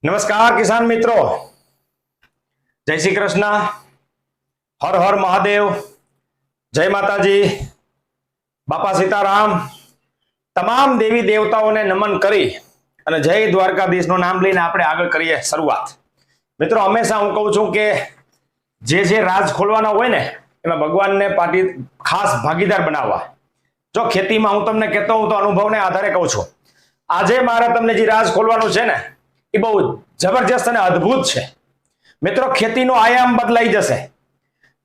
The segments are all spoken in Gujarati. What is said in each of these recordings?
નમસ્કાર કિસાન મિત્રો, જય શ્રી કૃષ્ણ, હર હર મહાદેવ, જય માતાજી, બાપા સીતારામ, તમામ દેવી દેવતાઓને નમન કરી અને જય દ્વારકાધીશનું નામ લઈને આપણે આગળ કરીએ શરૂઆત. મિત્રો, હંમેશા હું કહું છું કે જે રાજ ખોલવાના હોય ને એમાં ભગવાનને ખાસ ભાગીદાર બનાવવા. જો ખેતીમાં હું તમને કહેતો હું તો અનુભવને આધારે કહું છું. આજે મારે તમને જે રાજ ખોલવાનું છે ને એ બહુ જબરજસ્ત અને અદ્ભુત છે. મિત્રો, ખેતીનો આયામ બદલાઈ જશે.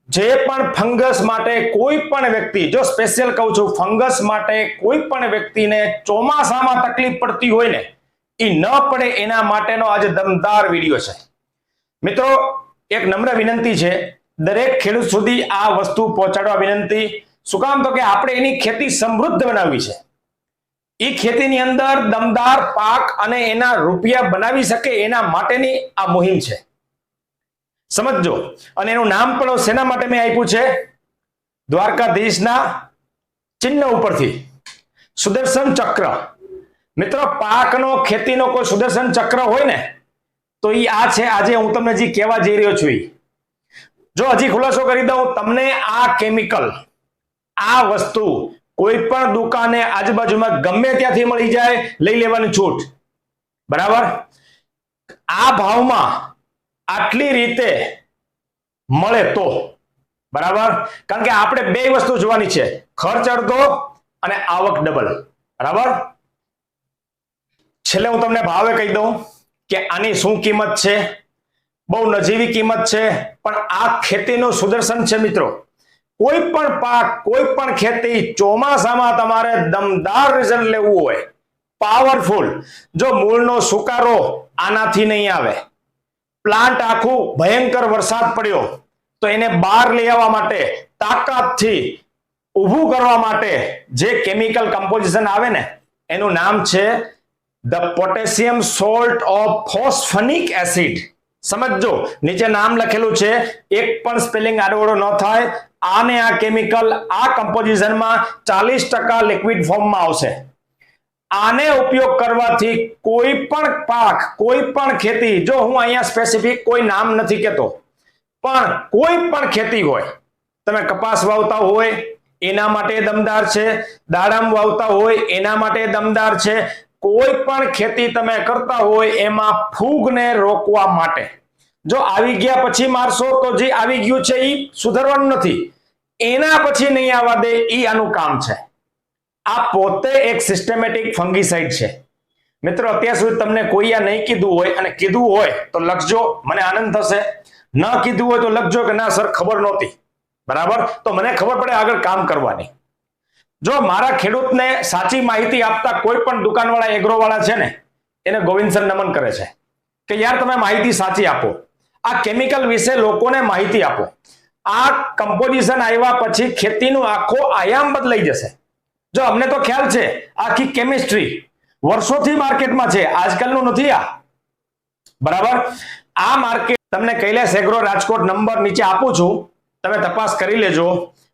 જે પણ ફંગસ માટે કોઈ પણ વ્યક્તિ, જો સ્પેશિયલ કહું છું, ફંગસ માટે કોઈ પણ વ્યક્તિને ચોમાસામાં તકલીફ પડતી હોય ને એ ન પડે એના માટેનો આજે દમદાર વિડીયો છે. મિત્રો, એક નમ્ર વિનંતી છે, દરેક ખેડૂત સુધી આ વસ્તુ પહોંચાડવા વિનંતી. શું કામ? તો કે આપણે એની ખેતી સમૃદ્ધ બનાવવી છે. એ ખેતીની અંદર દમદાર પાક અને એના રૂપિયા બનાવી શકે એના માટેની આ મુહિમ છે, સમજજો. અને એનું નામ પણ શેના માટે મેં આપ્યું છે? દ્વારકાધીશના ચિહ્ન ઉપરથી, સુદર્શન ચક્ર. મિત્રો, પાકનો ખેતીનો કોઈ સુદર્શન ચક્ર હોય ને તો એ આ છે. આજે હું તમને જે કહેવા જઈ રહ્યો છું, જો હજી ખુલાસો કરી દઉં તમને, આ કેમિકલ, આ વસ્તુ કોઈ પણ દુકાને આજુબાજુમાં ગમે ત્યાંથી મળી જાય, લઈ લેવાની છૂટ. બરાબર? આ ભાવમાં આટલી રીતે મળે તો બરાબર. કારણ કે આપણે બે વસ્તુ જોવાની છે, ખર્ચ અડધો અને આવક ડબલ. બરાબર? છેલ્લે હું તમને ભાવે કહી દઉં કે આની શું કિંમત છે. બહુ નજીવી કિંમત છે, પણ આ ખેતીનું સુદર્શન છે. મિત્રો, કોઈ પણ પાક, કોઈ પણ ખેતી ચોમાસામાં તમારે દમદાર રિઝલ્ટ લેવું હોય, પાવરફુલ, જો મૂળનો સુકારો આનાથી નહીં આવે, પ્લાન્ટ આખું ભયંકર વરસાદ પડ્યો તો એને બહાર લઈ આવવા માટે, તાકાતથી ઊભું કરવા માટે જે કેમિકલ કમ્પોઝિશન આવે ને એનું નામ છે the potassium salt of phosphonic acid. સમજો, નીચે નામ લખેલું છે, એક પણ સ્પેલિંગ આડોવડો ન થાય. આને આ કેમિકલ આ કમ્પોઝિશનમાં 40% લિક્વિડ ફોર્મમાં આવશે. આને ઉપયોગ કરવાથી કોઈ પણ પાક, કોઈ પણ ખેતી, જો હું અહીંયા સ્પેસિફિક કોઈ નામ નથી કહેતો, પણ કોઈ પણ ખેતી હોય, તમે કપાસ વાવતા હોય એના માટે દમદાર છે, દાડમ વાવતા હોય એના માટે દમદાર છે, કોઈ પણ ખેતી તમે કરતા હોય એમાં ફૂગને રોકવા માટે. જો આવી ગયા પછી મારશો તો જે આવી ગયું છે એ સુધારવાનું નથી, એના પછી નહીં આવવા દે, એ આનું કામ છે. આ પોતે એક સિસ્ટમેટિક ફંગીસાઇડ છે. મિત્રો, અત્યાર સુધી તમને કોઈ આ નહીં કીધું હોય, અને કીધું હોય તો લખજો, મને આનંદ થશે. ન કીધું હોય તો લખજો કે ના સર, ખબર નહોતી. બરાબર? તો મને ખબર પડે આગળ કામ કરવાની. જો મારા ખેડૂતને સાચી માહિતી આપતા કોઈ પણ દુકાનવાળા, એગ્રોવાળા છે ને, એને ગોવિંદ સર નમન કરે છે કે યાર તમે માહિતી સાચી આપો, આ કેમિકલ વિશે લોકોને માહિતી આપો. આ કમ્પોઝિશન આવ્યા પછી ખેતીનું આખો આયામ બદલાઈ જશે. જો અમને તો ખ્યાલ છે, આખી કેમિસ્ટ્રી વર્ષોથી માર્કેટમાં છે, આજકાલનું નથી આ. બરાબર? આ માર્કેટ તમને કૈલાસ એગ્રો રાજકોટ નંબર નીચે આપું છું, તમે તપાસ કરી લેજો.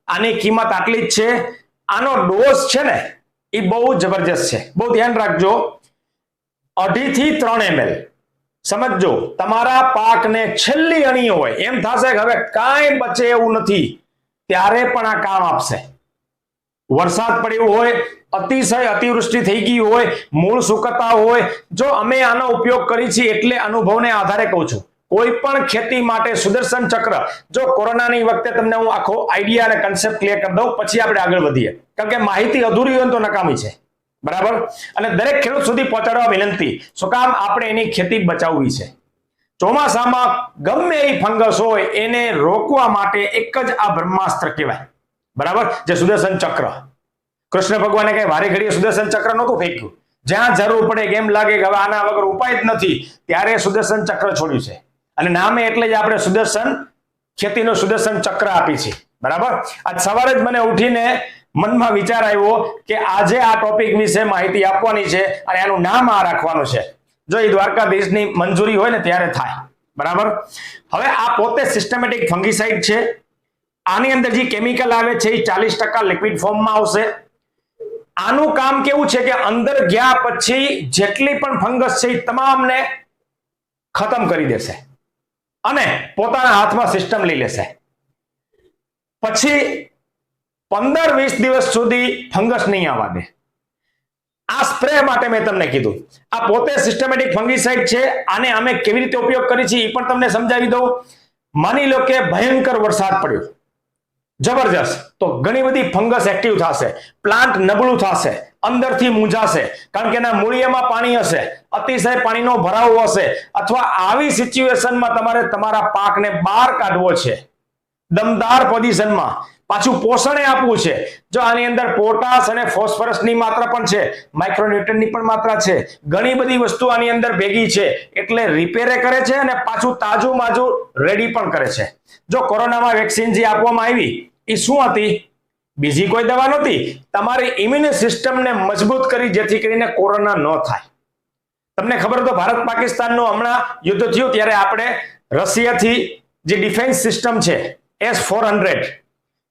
આની કિંમત આટલી જ છે. આનો ડોઝ છે ને એ બહુ જબરજસ્ત છે, બહુ ધ્યાન રાખજો. 2.5 થી 3 ml. સમજો, તમારા પાકને છેલ્લી અણી હોય, એમ થશે કે હવે કાંઈ બચે એવું નથી, ત્યારે પણ આ કામ આપશે. વરસાદ પડ્યો હોય, અતિશય અતિવૃષ્ટિ થઈ ગઈ હોય, મૂળ સુકતા હોય, જો અમે આનો ઉપયોગ કરી છીએ એટલે અનુભવને આધારે કહું છું. કોઈ પણ ખેતી માટે સુદર્શન ચક્ર, જો કોરોનાની વખતે તમને હું આખો આઈડિયા અને કન્સેપ્ટ ક્લિયર કરી દઉં, પછી આપણે આગળ વધીએ, કારણ કે માહિતી અધૂરી હોય તો નકામી છે. બરાબર? અને દરેક ખેડૂત સુધી પહોંચાડવા વિનંતી. શું કામ? આપણે એની ખેતી બચાવવી છે. ચોમાસામાં ગમે એ ફંગસ હોય એને રોકવા માટે એક જ આ બ્રહ્માસ્ત્ર કહેવાય. બરાબર? જે સુદર્શન ચક્ર. કૃષ્ણ ભગવાને કઈ વારે ઘડીએ સુદર્શન ચક્ર નહોતું ફેંક્યું. જ્યાં જરૂર પડે કે એમ લાગે કે હવે આના વગર ઉપાય જ નથી, ત્યારે સુદર્શન ચક્ર છોડ્યું છે. અને નામે એટલે જ આપણે સુદર્શન ખેતીનું સુદર્શન ચક્ર આપી છે. બરાબર? આજ સવારે જ મને ઉઠીને મનમાં વિચાર આવ્યો કે આજે આ ટોપિક વિશે માહિતી આપવાની છે અને આનું નામ આ રાખવાનું છે. જો એ દ્વારકાધીશની મંજૂરી હોય ને ત્યારે થાય. બરાબર? હવે આ પોતે સિસ્ટમેટિક ફંગીસાઇડ છે. આની અંદર જે કેમિકલ આવે છે એ 40% લિક્વિડ ફોર્મમાં આવશે. આનું કામ કેવું છે કે અંદર ગયા પછી જેટલી પણ ફંગસ છે એ તમામને ખતમ કરી દેશે અને પોતાના હાથમાં સિસ્ટમ લઈ લેશે. પછી 15-20 દિવસ સુધી ફંગસ નહીં આવવા દે. આ સ્પ્રે માટે મેં તમને કીધું, આ પોતે સિસ્ટમેટિક ફંગીસાઇડ છે. આને અમે કેવી રીતે ઉપયોગ કરી છે એ પણ તમને સમજાવી દઉં. માની લો કે ભયંકર વરસાદ પડ્યો જબરજસ્ત, તો ઘણી બધી ફંગસ એક્ટિવ થશે, પ્લાન્ટ નબળું થશે, અંદરથી મૂંઝાશે, કારણ કે એના મૂળિયામાં પાણી હશે, અતિશય પાણીનો ભરાવો હશે, અથવા આવી સિચ્યુએશનમાં તમારે તમારા પાકને બહાર કાઢવો છે દમદાર પોઝિશનમાં, પાછું પોષણ આપવું છે. જો આની અંદર પોટાશ અને ફોસ્ફરસની માત્રા પણ છે, માઇક્રોન્યુટ્રનની પણ માત્રા છે, ઘણી બધી વસ્તુ આની અંદર ભેગી છે, એટલે રિપેરે કરે છે અને પાછું તાજું માજું રેડી પણ કરે છે. જો કોરોનામાં વેક્સિન જે આપવામાં આવી એ શું હતી? બીજી કોઈ દવા નહોતી, તમારી ઇમ્યુન સિસ્ટમને મજબૂત કરી જેથી કરીને કોરોના ન થાય. તમને ખબર તો ભારત પાકિસ્તાનનું હમણાં યુદ્ધ થયું ત્યારે આપણે રશિયાથી જે ડિફેન્સ સિસ્ટમ છે S-400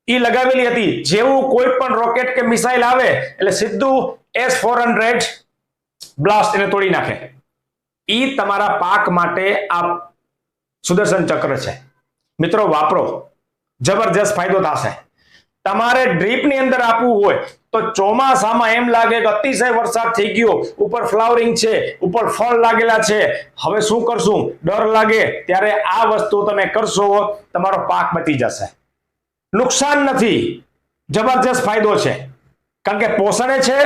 એ લગાવેલી હતી. જેવું કોઈ પણ રોકેટ કે મિસાઇલ આવે એટલે સીધું S-400 બ્લાસ્ટ એને તોડી નાખે. એ તમારા પાક માટે આ સુદર્શન ચક્ર છે. મિત્રો વાપરો, જબરજસ્ત ફાયદો થશે. તમારે ડ્રીપની અંદર આપવું હોય તો ચોમાસામાં એમ લાગે કે અતિશય વરસાદ થઈ ગયો, ઉપર ફ્લાવરિંગ છે, ઉપર ફળ લાગેલા છે, હવે શું કરશું ડર લાગે, ત્યારે આ વસ્તુ તમે કરશો તમારો પાક બચી જશે. નુકસાન નથી, જબરજસ્ત ફાયદો છે, કારણ કે પોષણે છે,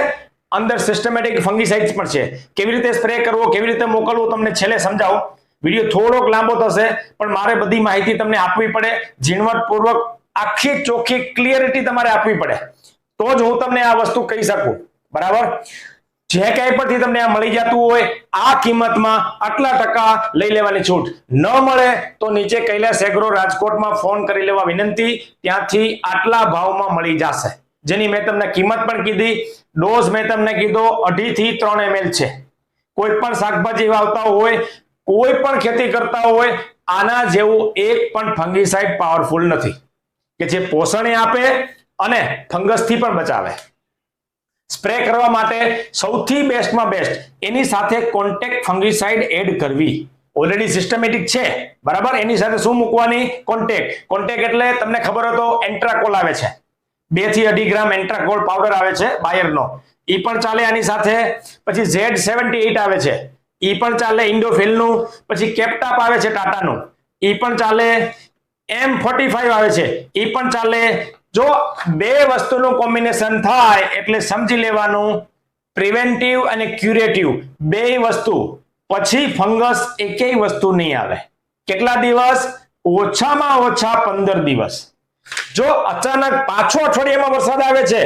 અંદર સિસ્ટમેટિક ફંગીસાઇડ્સ પણ છે. કેવી રીતે સ્પ્રે કરવો, કેવી રીતે મોકલવું તમને છેલ્લે સમજાવું. વિડીયો થોડોક લાંબો થશે પણ મારે બધી માહિતી તમને આપવી પડે, ઝીણવટપૂર્વક આખી ચોખ્ખી ક્લિયરિટી તમારે આપવી પડે, તો જ હું તમને આ વસ્તુ કહી શકું. બરાબર? જે ક્યાંય પરથી તમને આ મળી જતું હોય આ કિંમતમાં આટલા ટકા લઈ લેવાની છૂટ, ન મળે તો નીચે કૈલાસ એગ્રો રાજકોટમાં ફોન કરી લેવા વિનંતી, ત્યાંથી આટલા ભાવમાં મળી જશે. જેની મેં તમને કિંમત પણ કીધી, ડોઝ મેં તમને કીધો 2.5 થી 3 ml છે. કોઈ પણ શાકભાજી વાવતા હોય, કોઈ પણ ખેતી કરતા હોય, આના જેવું એક પણ ફંગીસાઇડ પાવરફુલ નથી કે જે પોષણ આપે અને ફંગસથી પણ બચાવે. સ્પ્રે કરવા માટે સૌથી બેસ્ટમાં બેસ્ટ એની સાથે કોન્ટેક્ટ ફંગીસાઇડ એડ કરવી. ઓલરેડી સિસ્ટમેટિક છે, બરાબર? એની સાથે શું મૂકવાની? કોન્ટેક્ટ એટલે તમને ખબર હોય તો એન્ટ્રાકોલ આવે છે, 2 થી 2.5 ગ્રામ એન્ટ્રાકોલ પાવડર આવે છે બાયરનો, એ પણ ચાલે આની સાથે. પછી Z78 આવે છે, એ પણ ચાલે ઇન્ડોફિલનું. પછી કેપ્ટાપ આવે છે ટાટાનું, એ પણ ચાલે. M45 આવે છે, એ પણ ચાલે. જો બે વસ્તુનું કોમ્બિનેશન થાય એટલે સમજી લેવાનું પ્રિવેન્ટિવ અને ક્યુરેટિવ બે વસ્તુ, પછી ફંગસ એકેય વસ્તુ નહીં આવે. કેટલા દિવસ? ઓછામાં ઓછા 15 દિવસ. જો અચાનક પાછો અઠવાડિયામાં વરસાદ આવે છે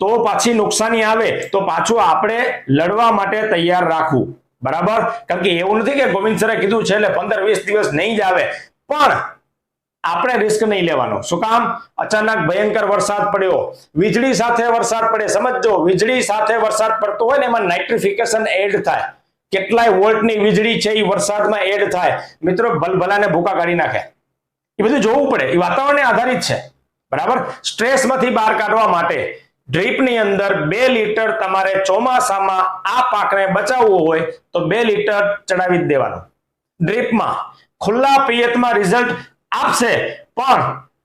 તો પાછી નુકસાની આવે તો પાછું આપણે લડવા માટે તૈયાર રાખવું. બરાબર? કારણ કે એવું નથી કે ગોવિંદ સરે કીધું છે એટલે 15-20 દિવસ નહીં જ આવે, પણ આપણે રિસ્ક નહીં લેવાનો. શું કામ? અચાનક ભયંકર વરસાદ પડ્યો, વીજળી સાથે વરસાદ પડે. સમજો, વીજળી સાથે વરસાદ પડતો હોય ને એમાં નાઇટ્રિફિકેશન એડ થાય, કેટલાય વોલ્ટની વીજળી છે એ વરસાદમાં એડ થાય. મિત્રો ભલભલાને ભૂકા કાઢી નાખે. એ બધું જોવું પડે, એ વાતાવરણને આધારિત છે. બરાબર? સ્ટ્રેસમાંથી બહાર કાઢવા માટે ડ્રીપની અંદર 2 લીટર તમારે ચોમાસામાં આ પાકને બચાવવો હોય તો 2 લીટર ચડાવી જ દેવાનું ડ્રીપમાં. ખુલ્લા પિયતમાં રિઝલ્ટ આપશે, પણ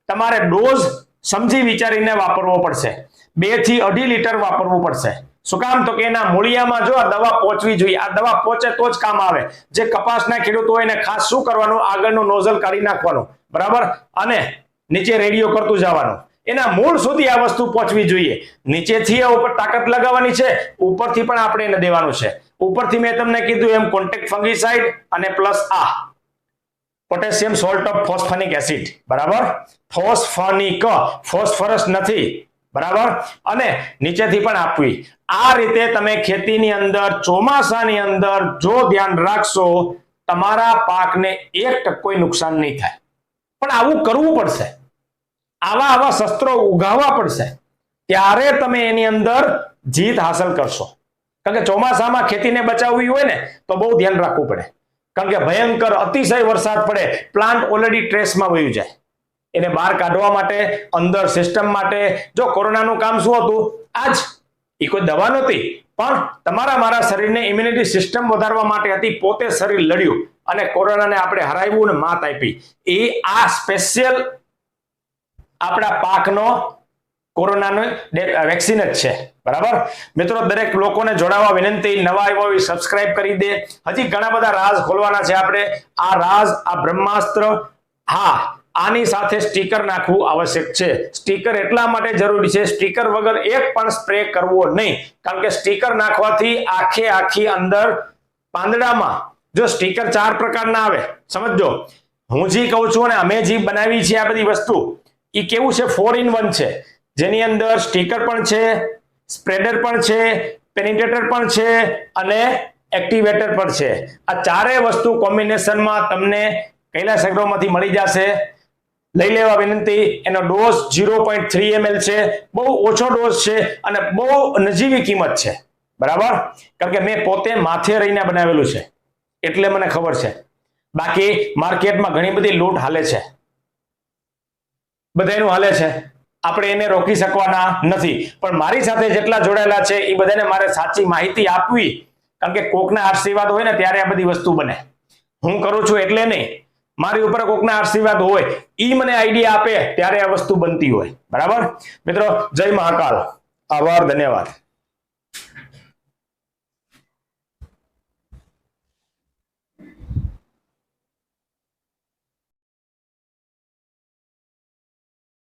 તમારે ડોઝ સમજી વિચારીને વાપરવો પડશે. 2 થી 2.5 લીટર વાપરવું પડશે. શું કામ? તો કે એના મૂળિયામાં જો આ દવા પહોંચવી જોઈએ. આ દવા પહોંચે તો જ કામ આવે. જે કપાસના ખેડૂતો હોય એને ખાસ શું કરવાનું? આગળનું નોઝલ કાઢી નાખવાનું, બરાબર, અને નીચે રેડિયો કરતું જવાનું. એના મૂળ સુધી આ વસ્તુ પહોંચવી જોઈએ. નીચેથી ઉપર તાકાત લગાવવાની છે, ઉપરથી પણ આપણે એને દેવાનું છે. ઉપરથી મેં તમને કીધું એમ કોન્ટેક્ટ ફંગીસાઇડ અને પ્લસ આ પોટેશિયમ સોલ્ટ ઓફ ફોસ્ફોનિક એસિડ. બરાબર? ફોસ્ફોનિક, ફોસ્ફરસ નથી. બરાબર? અને નીચેથી પણ આપવી. આ રીતે તમે ખેતીની અંદર ચોમાસાની અંદર જો ધ્યાન રાખશો તમારા પાકને 1% નુકસાન નહીં થાય. પણ આવું કરવું પડશે, આવા શસ્ત્રો ઉગાવવા પડશે, ત્યારે તમે એની અંદર જીત હાંસલ કરશો. કારણ કે ચોમાસામાં ખેતીને બચાવવી હોય ને તો બહુ ધ્યાન રાખવું પડે, કારણ કે ભયંકર અતિશય વરસાદ પડે, પ્લાન્ટ ઓલરેડી ટ્રેસમાં વયું જાય. એને બહાર કાઢવા માટે, અંદર સિસ્ટમ માટે. જો કોરોનાનું કામ શું હતું? આજ એ કોઈ દવા નહોતી, પણ તમારા મારા શરીરને ઇમ્યુનિટી સિસ્ટમ વધારવા માટે હતી. પોતે શરીર લડ્યું, અને કોરોનાને આપણે હરાવ્યું અને માત આપી. એ આ સ્પેશિયલ આપણા પાકનો કોરોનાનો વેક્સિન જ છે. બરાબર મિત્રો, દરેક લોકોને જોડાવા વિનંતી, નવા આવ્યો સબસ્ક્રાઇબ કરી દે. હજી ઘણા બધા રાઝ ખોલવાના છે આપણે. આ રાઝ, આ બ્રહ્માસ્ત્ર, હા આની સાથે સ્ટીકર નાખવું આવશ્યક છે. સ્ટીકર એટલા માટે જરૂરી છે, સ્ટીકર વગર એક પણ સ્પ્રે કરવો નહીં, કારણ કે સ્ટીકર નાખવાથી આખી અંદર પાંદડામાં જો સ્ટીકર 4 પ્રકારના આવે, સમજો હું જે કહું છું અને અમે જે બનાવી છે આ બધી વસ્તુ, એ કેવું છે 4 in 1 છે, જેની અંદર સ્ટીકર પણ છે, સ્પ્રેડર પણ છે, પેનિટ્રેટર પણ છે અને એક્ટિવેટર પણ છે. આ ચારે વસ્તુ કોમ્બિનેશનમાં તમને કૈલાશ એગ્રોમાંથી મળી જશે. લઈ લેવા વિનંતી. એનો ડોઝ 0.3 ml છે, બહુ ઓછો ડોઝ છે અને બહુ નજીવી કિંમત છે. બરાબર, કારણ કે મેં પોતે માથે રહીને બનાવેલું છે એટલે મને ખબર છે. બાકી માર્કેટમાં ઘણી બધી લૂંટ હાલે છે, બધાનું હાલે છે, આપણે એને રોકી શકવાના નથી. પણ મારી સાથે જેટલા જોડાયેલા છે એ બધાને મારે સાચી માહિતી આપવી, કારણ કે કોકના આશીર્વાદ હોય ને ત્યારે આ બધી વસ્તુ બને. હું કરું છું એટલે નહીં, મારી ઉપર કોકના આશીર્વાદ હોય, ઈ મને આઈડિયા આપે ત્યારે આ વસ્તુ બનતી હોય. બરાબર મિત્રો, જય મહાકાલ, આભાર, ધન્યવાદ.